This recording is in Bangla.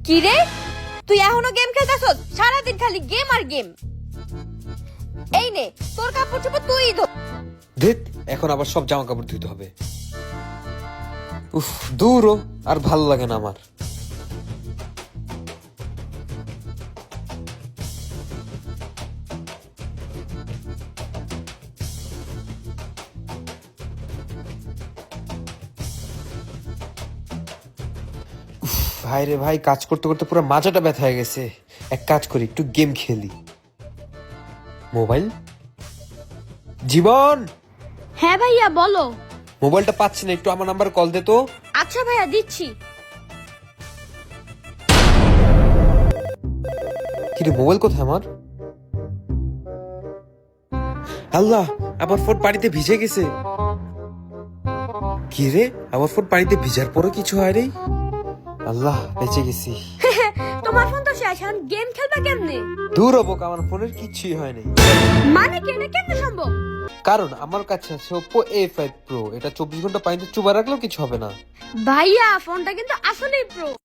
কি রে, তুই এখনো গেম খেলতাছস? সারাদিন খালি গেম আর গেম। এই নে তোর কাপড় চোপড় তুই ধো। ধেত, এখন আবার সব জামা কাপড় ধুইতে হবে। উফ, দূরও আর ভালো লাগে না আমার। ভাই রে ভাই, কাজ করতে করতে পুরো মাজাটা ব্যথা হয়ে গেছে। এক কাজ করি, একটু গেম খেলি। মোবাইল, জীবন, হ্যাঁ ভাইয়া বলো। মোবাইলটা পাচ্ছি না, একটু আমার নাম্বার কল দে তো। আচ্ছা ভাইয়া দিচ্ছি। কিরে, মোবাইল কোথায় আমার? আল্লাহ, আমার ফোন পানিতে ভিজে গেছে। কি রে, আমার ফোন পানিতে ভিজার পরও কিছু হয় রে। আল্লাহ, বেঁচে গেছি। তোমার ফোন তো শেষ, এখন গেম খেলবা কেমনে? দূর হবো, আমার ফোনের কিছুই হয়নি। মানে কি, এটা কেমনে সম্ভব? কারণ আমার কাছে আছে Oppo A5 Pro, এটা 24 ঘন্টা পানিতে চুবা রাখলেও কিছু হবে না। ভাইয়া ফোনটা কিন্তু আসলেই প্রো।